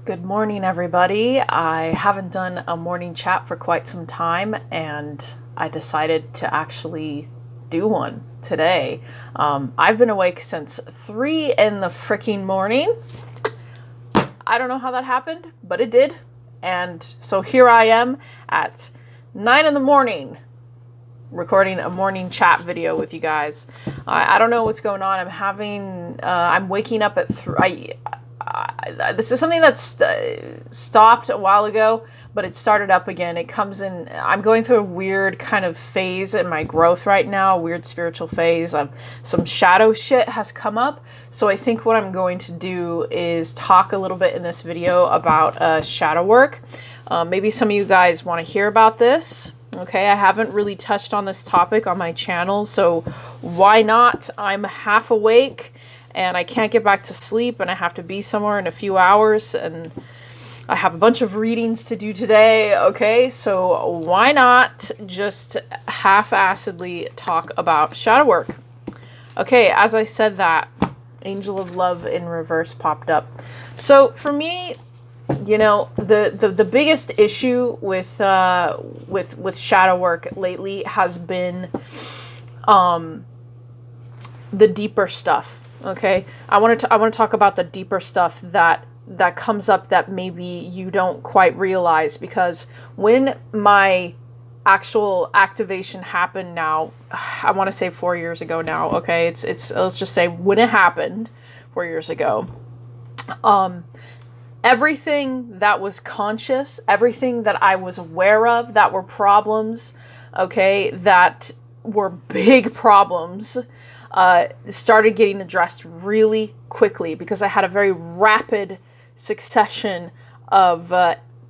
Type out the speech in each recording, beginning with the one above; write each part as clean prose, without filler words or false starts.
Good morning, everybody. I haven't done a morning chat for quite some time, and I decided to actually do one today. I've been awake since 3 in the freaking morning. I don't know how that happened, but it did. And so here I am at 9 in the morning recording a morning chat video with you guys. I don't know what's going on. I'm waking up at 3. This is something that's stopped a while ago, but it started up again. It comes in. I'm going through a weird kind of phase in my growth right now, a weird spiritual phase. Some shadow shit has come up. So I think what I'm going to do is talk a little bit in this video about shadow work. Maybe some of you guys want to hear about this. Okay, I haven't really touched on this topic on my channel, so why not? I'm half awake and I can't get back to sleep, and I have to be somewhere in a few hours, and I have a bunch of readings to do today. Okay, so why not just half-assedly talk about shadow work? Okay, as I said that, Angel of Love in reverse popped up. So for me, you know, the biggest issue with shadow work lately has been the deeper stuff. Okay, I want to talk about the deeper stuff that comes up that maybe you don't quite realize, because when my actual activation happened now, I want to say 4 years ago now. Okay, it's let's just say when it happened 4 years ago. Everything that was conscious, everything that I was aware of that were problems, okay, that were big problems, started getting addressed really quickly, because I had a very rapid succession of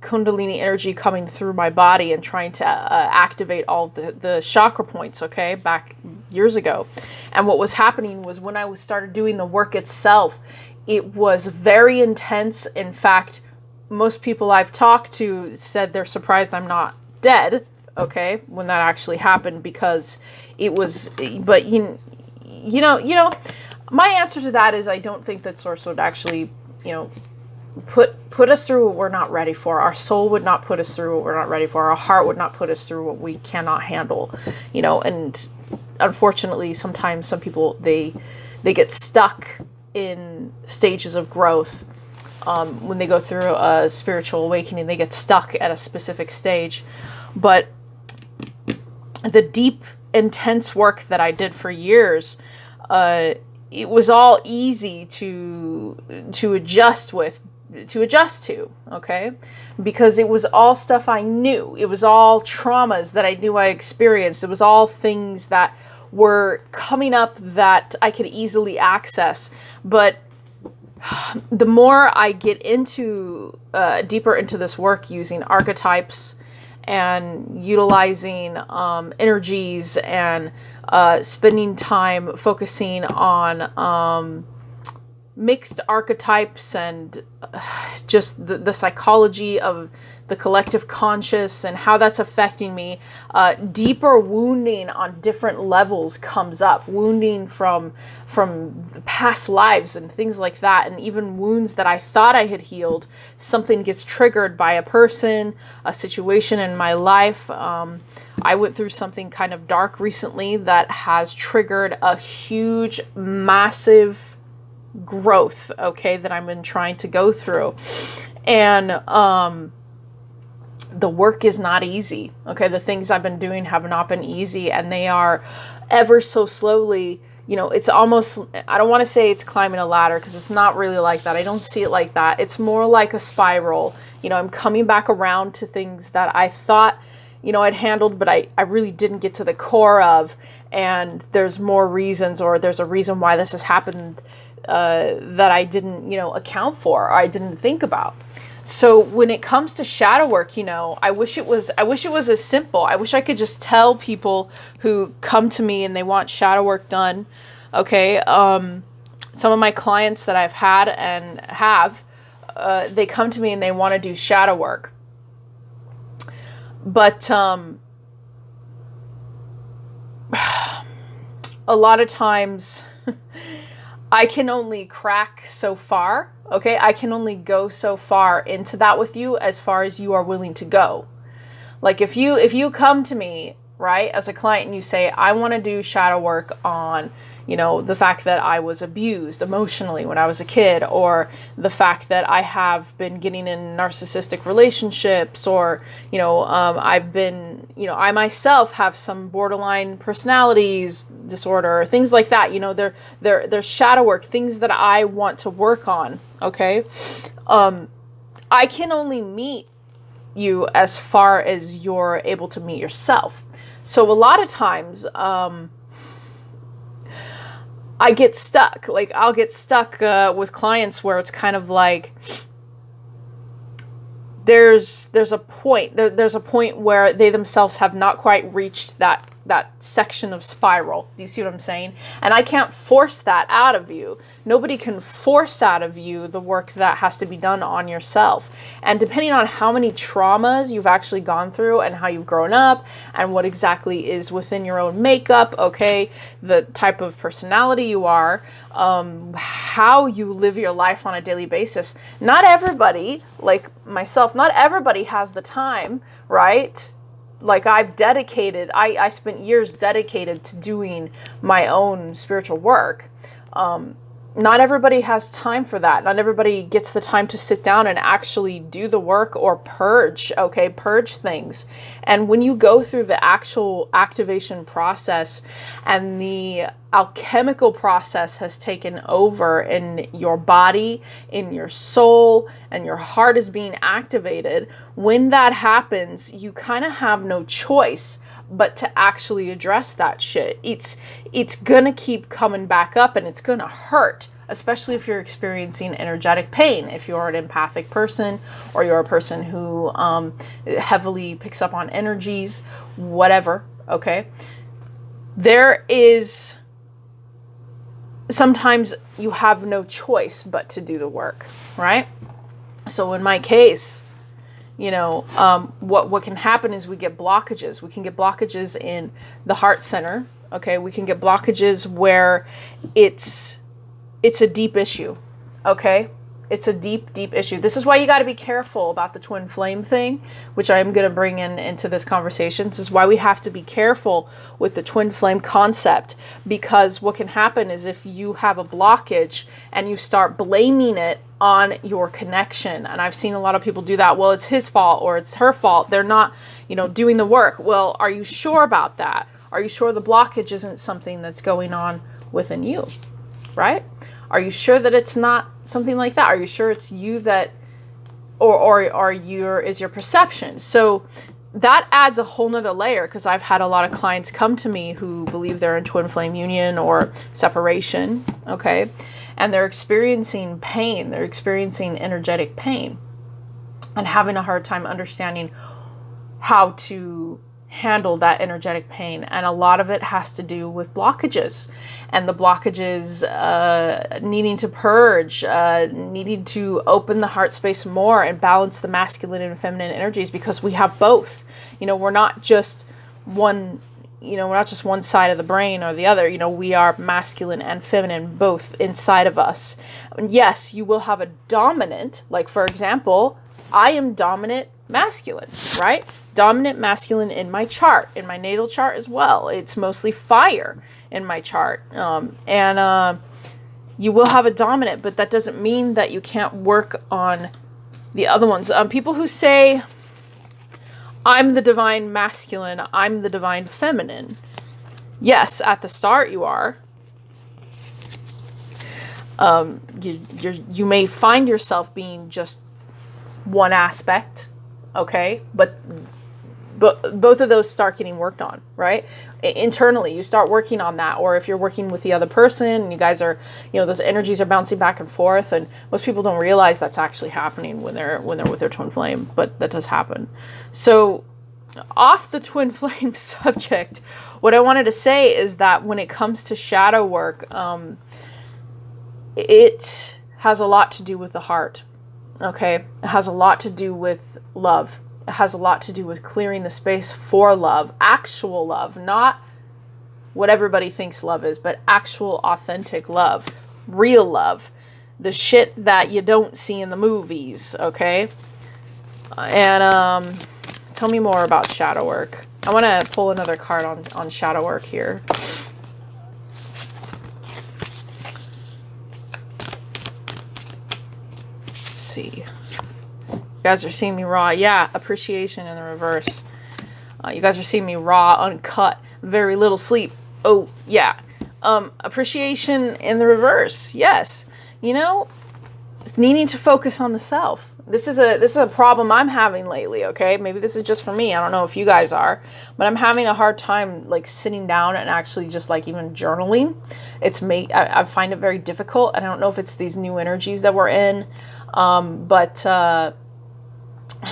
Kundalini energy coming through my body and trying to activate all the chakra points, okay, back years ago. And what was happening was, when I started doing the work itself, it was very intense. In fact, most people I've talked to said they're surprised I'm not dead, okay, when that actually happened, because it was, but you know, my answer to that is I don't think that Source would actually, put us through what we're not ready for. Our soul would not put us through what we're not ready for. Our heart would not put us through what we cannot handle, and unfortunately, sometimes some people, they get stuck in stages of growth. When they go through a spiritual awakening, they get stuck at a specific stage. But the deep, intense work that I did for years, it was all easy to adjust to, okay? Because it was all stuff I knew. It was all traumas that I knew I experienced. It was all things that were coming up that I could easily access. But the more I get into deeper into this work, using archetypes and utilizing energies, and spending time focusing on mixed archetypes, and just the psychology of the collective conscious and how that's affecting me, deeper wounding on different levels comes up. Wounding from past lives and things like that, and even wounds that I thought I had healed. Something gets triggered by a person, a situation in my life. I went through something kind of dark recently that has triggered a huge, massive growth, okay, that I've been trying to go through. And the work is not easy, okay? The things I've been doing have not been easy, and they are ever so slowly, it's almost, I don't want to say it's climbing a ladder, because it's not really like that. I don't see it like that. It's more like a spiral. I'm coming back around to things that I thought, I'd handled, but I really didn't get to the core of, and there's more reasons, or there's a reason why this has happened that I didn't, account for, or I didn't think about. So when it comes to shadow work, I wish it was as simple. I wish I could just tell people who come to me and they want shadow work done. Okay. Some of my clients that I've had and have, they come to me and they want to do shadow work. But, a lot of times I can only crack so far. Okay. I can only go so far into that with you as far as you are willing to go. Like if you come to me, right, as a client and you say, I want to do shadow work on, the fact that I was abused emotionally when I was a kid, or the fact that I have been getting in narcissistic relationships, or, I've been, I myself have some borderline personalities disorder, or things like that. There's shadow work, things that I want to work on. Okay. I can only meet you as far as you're able to meet yourself. So a lot of times, I get stuck. Like I'll get stuck with clients where it's kind of like there's a point there's a point where they themselves have not quite reached that section of spiral. Do you see what I'm saying? And I can't force that out of you. Nobody can force out of you the work that has to be done on yourself. And depending on how many traumas you've actually gone through and how you've grown up and what exactly is within your own makeup, okay, the type of personality you are, how you live your life on a daily basis. Not everybody, like myself, not everybody has the time, right? Like I've dedicated, I spent years dedicated to doing my own spiritual work. Not everybody has time for that. Not everybody gets the time to sit down and actually do the work or purge, okay, purge things. And when you go through the actual activation process and the alchemical process has taken over in your body, in your soul, and your heart is being activated, when that happens, you kind of have no choice but to actually address that shit. It's gonna keep coming back up and it's gonna hurt, especially if you're experiencing energetic pain. If you're an empathic person or you're a person who heavily picks up on energies, whatever, okay? There is sometimes you have no choice but to do the work, right? So in my case, what can happen is we get blockages. We can get blockages in the heart center. Okay. We can get blockages where it's a deep issue. Okay. It's a deep, deep issue. This is why you got to be careful about the twin flame thing, which I am going to bring into this conversation. This is why we have to be careful with the twin flame concept, because what can happen is if you have a blockage and you start blaming it on your connection. And I've seen a lot of people do that. Well, it's his fault or it's her fault. They're not, doing the work. Well, are you sure about that? Are you sure the blockage isn't something that's going on within you, right? Are you sure that it's not something like that? Are you sure it's you that, or is your perception? So that adds a whole nother layer, because I've had a lot of clients come to me who believe they're in twin flame union or separation, okay? And they're experiencing pain. They're experiencing energetic pain and having a hard time understanding how to handle that energetic pain. And a lot of it has to do with blockages, and the blockages needing to purge, needing to open the heart space more and balance the masculine and feminine energies, because we have both. We're not just one, we're not just one side of the brain or the other. We are masculine and feminine both inside of us. And yes, you will have a dominant, like for example, I am dominant masculine, right? Dominant masculine in my chart, in my natal chart as well. It's mostly fire in my chart. And you will have a dominant, but that doesn't mean that you can't work on the other ones. People who say, I'm the divine masculine, I'm the divine feminine. Yes, at the start you are. You may find yourself being just one aspect, okay? But both of those start getting worked on, right? Internally, you start working on that. Or if you're working with the other person and you guys are, those energies are bouncing back and forth, and most people don't realize that's actually happening when they're with their twin flame, but that does happen. So off the twin flame subject, what I wanted to say is that when it comes to shadow work, it has a lot to do with the heart. Okay, it has a lot to do with love. It has a lot to do with clearing the space for love, actual love, not what everybody thinks love is, but actual authentic love. real love, the shit that you don't see in the movies, okay? And tell me more about shadow work. I want to pull another card on shadow work here. Let's see. You guys are seeing me raw. Yeah, appreciation in the reverse. You guys are seeing me raw, uncut, very little sleep. Oh, yeah. Appreciation in the reverse. Yes. You know, needing to focus on the self. This is a problem I'm having lately, okay? Maybe this is just for me. I don't know if you guys are, but I'm having a hard time like sitting down and actually just like even journaling. I find it very difficult. I don't know if it's these new energies that we're in, but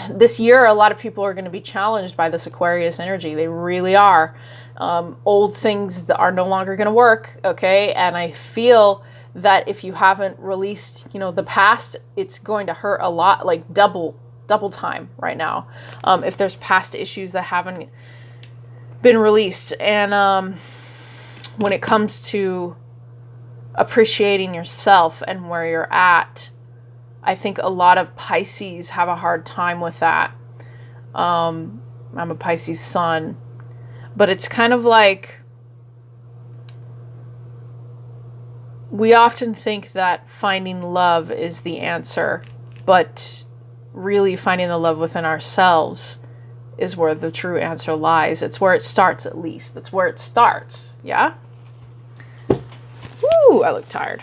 this year a lot of people are going to be challenged by this Aquarius energy. They really are. Old things that are no longer going to work, okay? And I feel that if you haven't released, you know, the past, it's going to hurt a lot, like double time right now. If there's past issues that haven't been released. And when it comes to appreciating yourself and where you're at, I think a lot of Pisces have a hard time with that. I'm a Pisces sun, but it's kind of like, we often think that finding love is the answer, but really finding the love within ourselves is where the true answer lies. It's where it starts, at least. That's where it starts. Yeah? Woo, I look tired.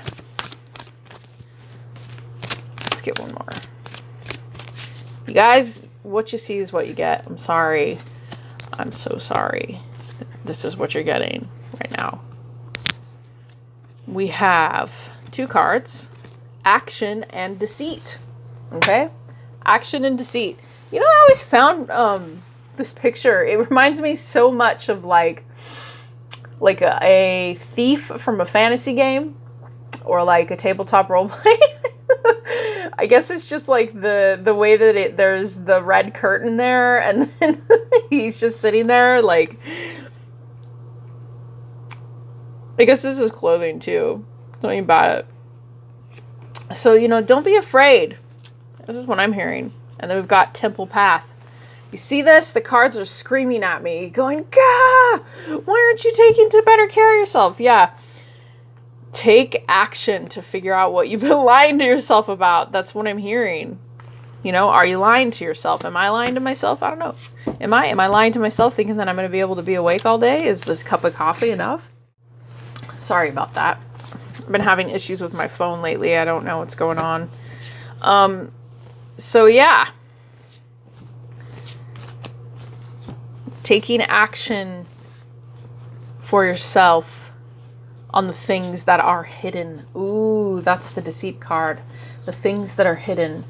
Let's get one more. You guys, what you see is what you get. I'm sorry. I'm so sorry. This is what you're getting right now. We have 2 cards, action and deceit. Okay? Action and deceit. You know, I always found this picture. It reminds me so much of like a thief from a fantasy game or like a tabletop roleplay. I guess it's just like the way that there's the red curtain there and then he's just sitting there like, I guess this is clothing too. Don't even about it. So, you know, don't be afraid. This is what I'm hearing. And then we've got Temple Path. You see this? The cards are screaming at me, going, Gah! Why aren't you taking to better care of yourself? Yeah. Take action to figure out what you've been lying to yourself about. That's what I'm hearing. You know, are you lying to yourself? Am I lying to myself? I don't know. Am I lying to myself thinking that I'm going to be able to be awake all day? Is this cup of coffee enough? Sorry about that. I've been having issues with my phone lately. I don't know what's going on. So yeah. Taking action for yourself on the things that are hidden. Ooh, that's the deceit card. The things that are hidden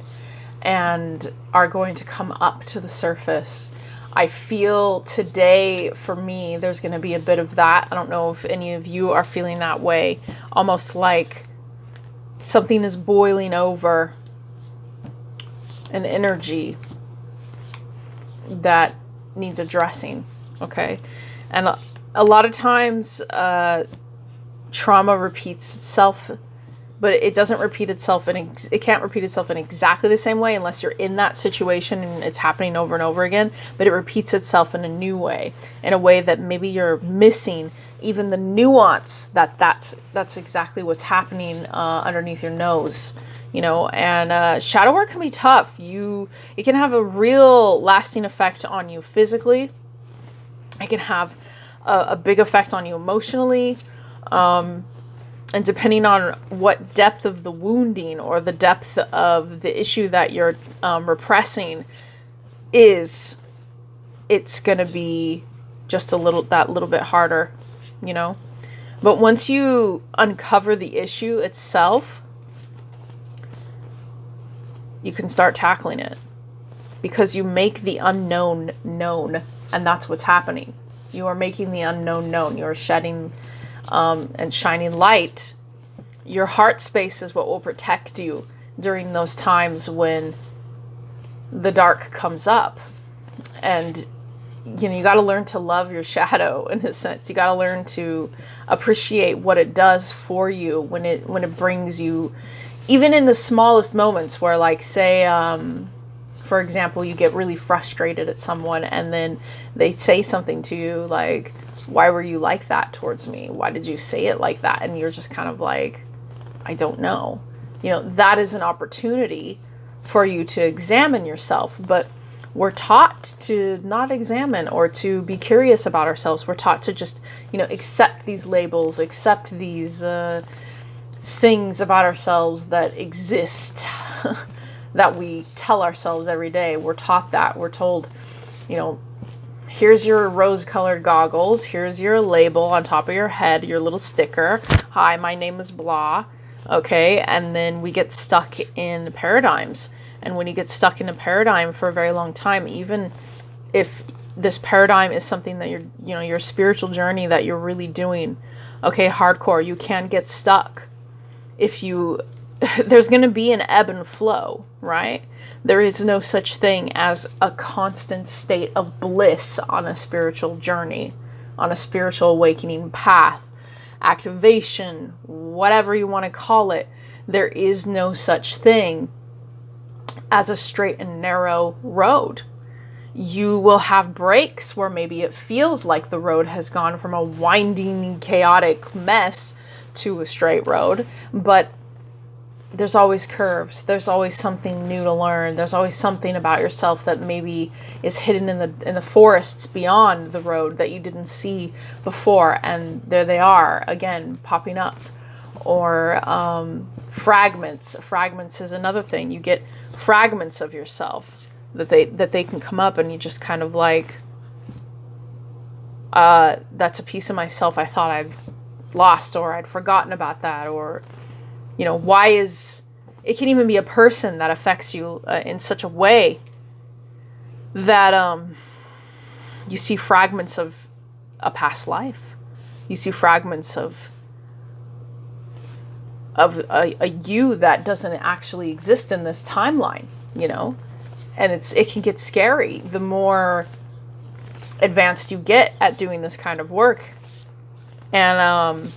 and are going to come up to the surface. I feel today, for me, there's going to be a bit of that. I don't know if any of you are feeling that way. Almost like something is boiling over, an energy that needs addressing, okay? And a lot of times, trauma repeats itself, but it doesn't repeat itself, and it can't repeat itself in exactly the same way unless you're in that situation and it's happening over and over again. But it repeats itself in a new way, in a way that maybe you're missing even the nuance that's exactly what's happening underneath your nose, you know. And shadow work can be tough. It can have a real lasting effect on you physically. It can have a big effect on you emotionally. And depending on what depth of the wounding or the depth of the issue that you're repressing it's going to be just that little bit harder, you know. But once you uncover the issue itself, you can start tackling it because you make the unknown known, and that's what's happening. You are making the unknown known. You are shedding and shining light. Your heart space is what will protect you during those times when the dark comes up. And you got to learn to love your shadow in a sense. You got to learn to appreciate what it does for you when it brings you, even in the smallest moments where, like, say, for example, you get really frustrated at someone and then they say something to you like, why were you like that towards me? Why did you say it like that? And you're just kind of like, I don't know. That is an opportunity for you to examine yourself. But we're taught to not examine or to be curious about ourselves. We're taught to just, accept these labels, accept these things about ourselves that exist that we tell ourselves every day. We're taught that. We're told, here's your rose-colored goggles. Here's your label on top of your head, your little sticker. Hi, my name is blah. Okay, and then we get stuck in paradigms. And when you get stuck in a paradigm for a very long time, even if this paradigm is something that your spiritual journey that you're really doing, okay, hardcore, you can get stuck. There's going to be an ebb and flow, right? There is no such thing as a constant state of bliss on a spiritual journey, on a spiritual awakening path, activation, whatever you want to call it. There is no such thing as a straight and narrow road. You will have breaks where maybe it feels like the road has gone from a winding, chaotic mess to a straight road, but there's always curves. There's always something new to learn. There's always something about yourself that maybe is hidden in the forests beyond the road that you didn't see before, and there they are again, popping up. Or fragments. Fragments is another thing. You get fragments of yourself that they can come up, and you just kind of like, that's a piece of myself I thought I'd lost, or I'd forgotten about that, or why is it can even be a person that affects you in such a way that you see fragments of a past life. You see fragments of a you that doesn't actually exist in this timeline, and it can get scary the more advanced you get at doing this kind of work. And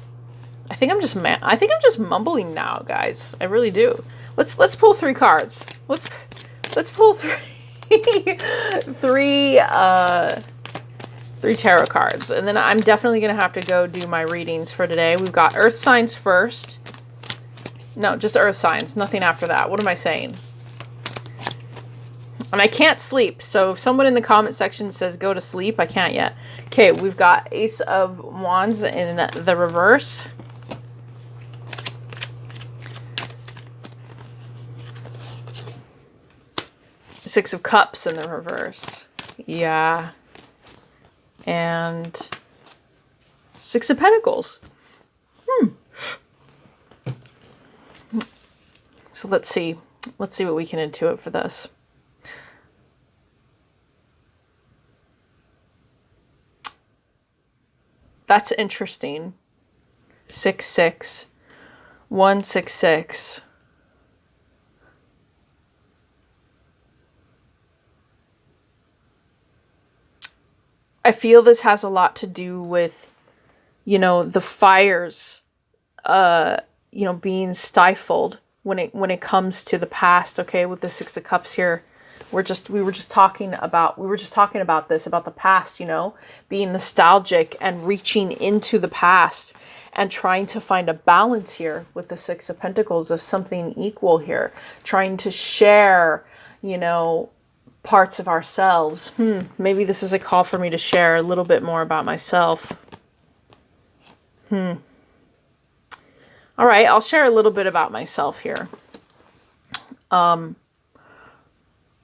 I think I'm just mumbling now, guys. I really do. Let's pull 3 cards. Let's pull three tarot cards, and then I'm definitely gonna have to go do my readings for today. We've got earth signs first. No, just earth signs. Nothing after that. What am I saying? And I can't sleep. So if someone in the comment section says go to sleep, I can't yet. Okay, we've got Ace of Wands in the reverse. Six of Cups in the reverse. Yeah. And Six of Pentacles. So let's see what we can intuit for this. That's interesting. 6-6. 1-6-6. I feel this has a lot to do with, the fires, being stifled when it comes to the past. Okay, with the Six of Cups here, we were just talking about this, about the past, being nostalgic and reaching into the past and trying to find a balance here with the Six of Pentacles of something equal here, trying to share, parts of ourselves. Maybe this is a call for me to share a little bit more about myself. All right, I'll share a little bit about myself here.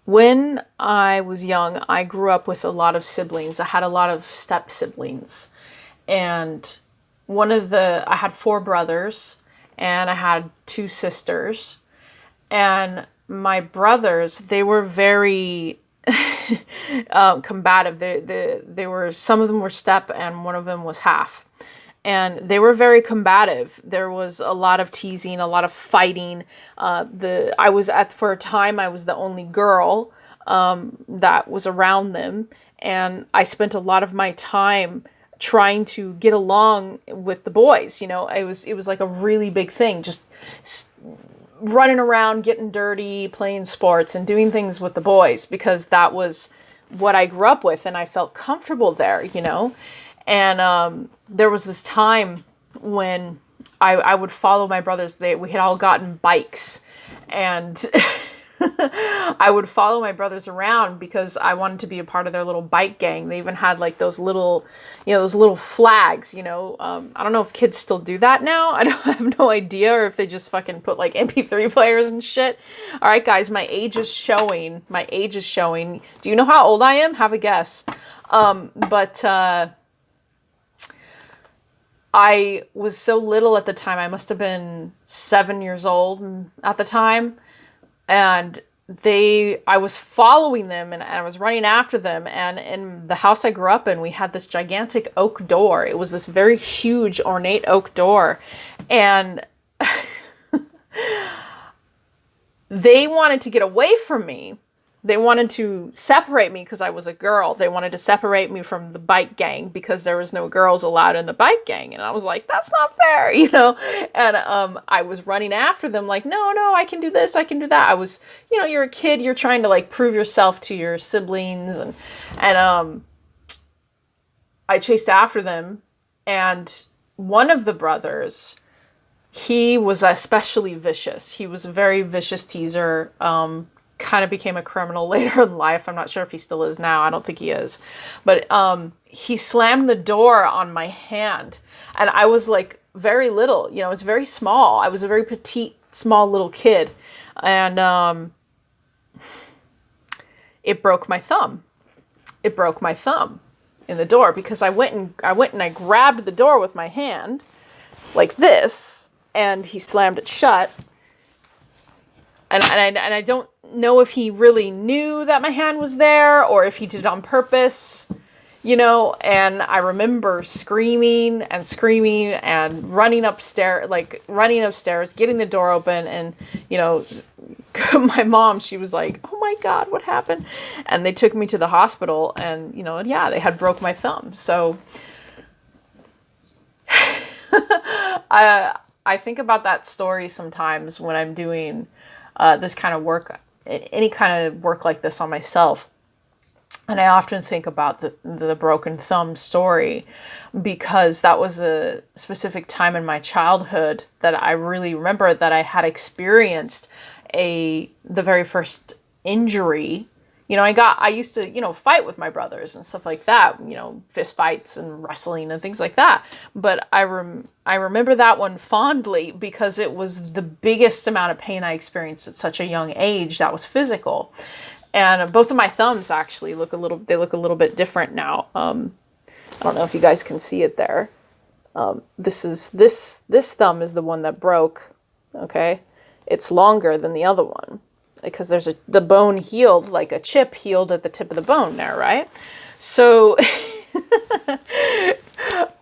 When I was young, I grew up with a lot of siblings. I had a lot of step siblings. And I had 4 brothers and I had 2 sisters. And my brothers, they were very combative. They were, some of them were step and one of them was half. And they were very combative. There was a lot of teasing, a lot of fighting. For a time, I was the only girl. that was around them. And I spent a lot of my time trying to get along with the boys. You know, it was like a really big thing, just running around, getting dirty, playing sports and doing things with the boys, because that was what I grew up with and I felt comfortable there, you know. And there was this time when I would follow my brothers. We had all gotten bikes, and I would follow my brothers around because I wanted to be a part of their little bike gang. They even had like those little, you know, those little flags, you know. I don't know if kids still do that now. I have no idea, or if they just fucking put like MP3 players and shit. All right, guys, my age is showing. My age is showing. Do you know how old I am? Have a guess. I was so little at the time. I must have been 7 years old at the time. And I was following them, and I was running after them. And in the house I grew up in, we had this gigantic oak door. It was this very huge, ornate oak door. And they wanted to get away from me. They wanted to separate me because I was a girl. They wanted to separate me from the bike gang because there was no girls allowed in the bike gang. And I was like, that's not fair, you know? And I was running after them like, no, I can do this, I can do that. I was, you know, you're a kid, you're trying to like prove yourself to your siblings. And I chased after them. And one of the brothers, he was especially vicious. He was a very vicious teaser. Kind of became a criminal later in life. I'm not sure if he still is now. I don't think he is. But he slammed the door on my hand. And I was like very little, you know, I was very small. I was a very petite, small little kid. And it broke my thumb. It broke my thumb in the door because I went and I grabbed the door with my hand like this, and he slammed it shut. And I don't know if he really knew that my hand was there or if he did it on purpose, you know. And I remember screaming and running upstairs, getting the door open. And, you know, my mom, she was like, oh my God, what happened? And they took me to the hospital, and, you know, yeah, they had broke my thumb. So I think about that story sometimes when I'm doing this kind of work, any kind of work like this on myself. And I often think about the broken thumb story, because that was a specific time in my childhood that I really remember that I had experienced the very first injury. You know, I used to, you know, fight with my brothers and stuff like that, you know, fist fights and wrestling and things like that. But I remember that one fondly because it was the biggest amount of pain I experienced at such a young age that was physical. And both of my thumbs actually look a little bit different now. I don't know if you guys can see it there. This thumb is the one that broke. Okay. It's longer than the other one, because the bone healed, like a chip healed at the tip of the bone there, right? So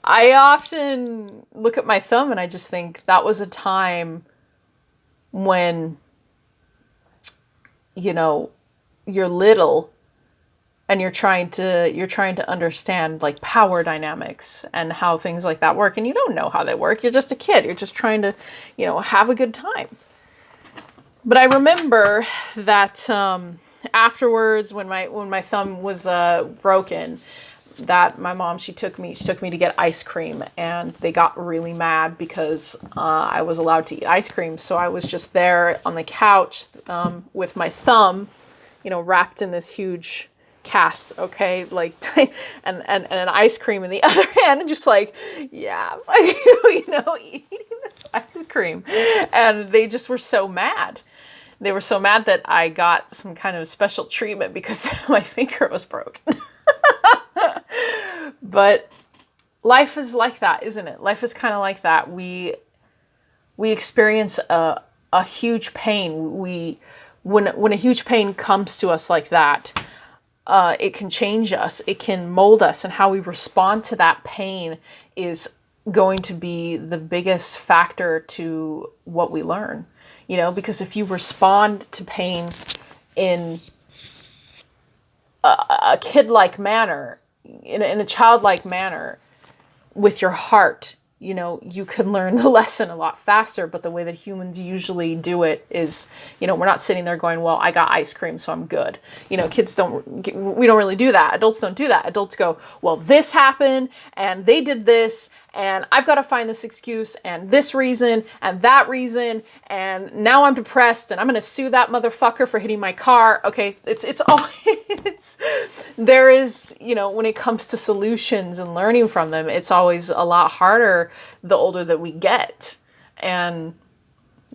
I often look at my thumb and I just think that was a time when, you know, you're little and you're trying to understand like power dynamics and how things like that work, and you don't know how they work. You're just a kid. You're just trying to, you know, have a good time. But I remember that afterwards, when my thumb was broken, that my mom, she took me to get ice cream, and they got really mad because I was allowed to eat ice cream. So I was just there on the couch with my thumb, you know, wrapped in this huge cast, okay, like, and an ice cream in the other hand, and just like, yeah, you know, eating this ice cream. And they just were so mad. They were so mad that I got some kind of special treatment because my finger was broken. But life is like that, isn't it? Life is kind of like that. We experience a huge pain. When a huge pain comes to us like that, it can change us. It can mold us, and how we respond to that pain is going to be the biggest factor to what we learn. You know, because if you respond to pain in a kid-like manner, in a childlike manner, with your heart, you know, you can learn the lesson a lot faster. But the way that humans usually do it is, you know, we're not sitting there going, well, I got ice cream, so I'm good. You know, we don't really do that. Adults don't do that. Adults go, well, this happened and they did this and I've got to find this excuse and this reason and that reason. And now I'm depressed and I'm going to sue that motherfucker for hitting my car. Okay. It's always, there is, you know, when it comes to solutions and learning from them, it's always a lot harder the older that we get. And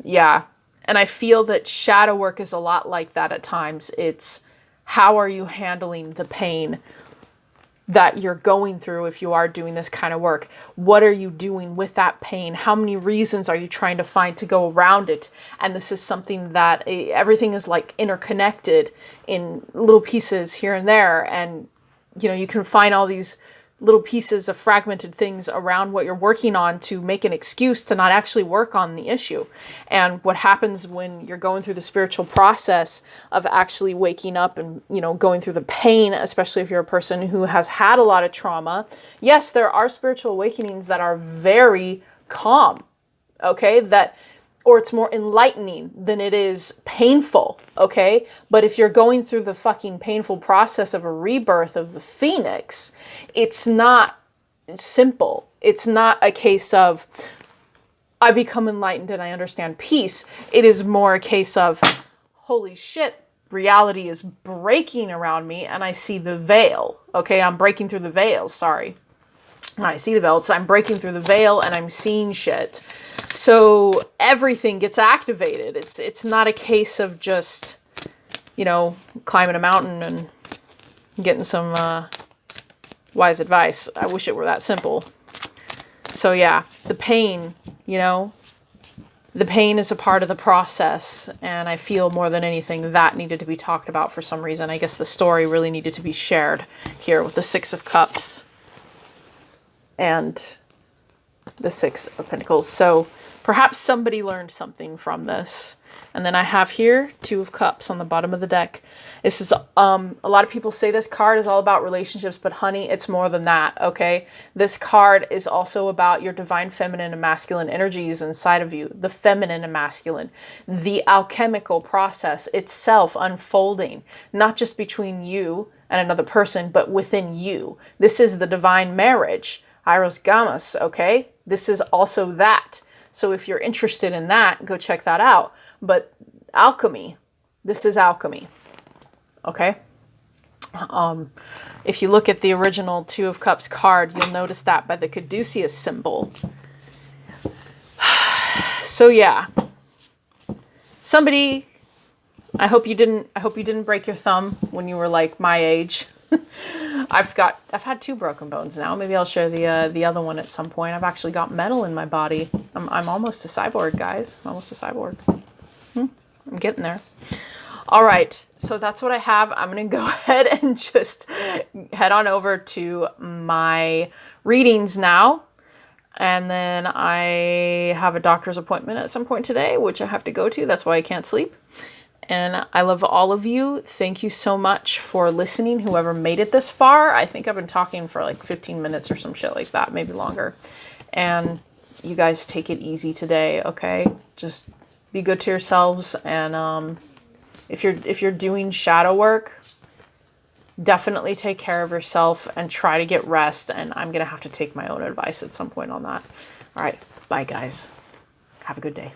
yeah. And I feel that shadow work is a lot like that at times. It's how are you handling the pain that you're going through if you are doing this kind of work? What are you doing with that pain? How many reasons are you trying to find to go around it? And this is something that everything is like interconnected in little pieces here and there. And, you know, you can find all these little pieces of fragmented things around what you're working on to make an excuse to not actually work on the issue. And what happens when you're going through the spiritual process of actually waking up and, you know, going through the pain, especially if you're a person who has had a lot of trauma. Yes, there are spiritual awakenings that are very calm, okay? Or it's more enlightening than it is painful, okay? But if you're going through the fucking painful process of a rebirth of the phoenix, it's not simple. It's not a case of, I become enlightened and I understand peace. It is more a case of, holy shit, reality is breaking around me and I see the veil, okay? I'm breaking through the veil, sorry. When I see the veil, I'm breaking through the veil and I'm seeing shit. So everything gets activated. It's not a case of just, you know, climbing a mountain and getting some wise advice. I wish it were that simple. So yeah, the pain, you know, the pain is a part of the process. And I feel more than anything that needed to be talked about for some reason. I guess the story really needed to be shared here with the Six of Cups and the Six of Pentacles. So perhaps somebody learned something from this. And then I have here Two of Cups on the bottom of the deck. This is, a lot of people say this card is all about relationships, but honey, it's more than that, okay? This card is also about your divine feminine and masculine energies inside of you. The feminine and masculine. The alchemical process itself unfolding, not just between you and another person, but within you. This is the divine marriage. Iris Gamas, okay? This is also that. So if you're interested in that, go check that out. But alchemy, this is alchemy, okay? If you look at the original Two of Cups card, you'll notice that by the caduceus symbol. So yeah, somebody, I hope you didn't break your thumb when you were like my age. I've had 2 broken bones now. Maybe I'll share the other one at some point. I've actually got metal in my body. I'm almost a cyborg, guys. I'm almost a cyborg. I'm getting there. All right. So that's what I have. I'm going to go ahead and just head on over to my readings now. And then I have a doctor's appointment at some point today, which I have to go to. That's why I can't sleep. And I love all of you. Thank you so much for listening, whoever made it this far. I think I've been talking for like 15 minutes or some shit like that, maybe longer. And you guys take it easy today, okay? Just be good to yourselves. And if you're doing shadow work, definitely take care of yourself and try to get rest. And I'm going to have to take my own advice at some point on that. All right. Bye, guys. Have a good day.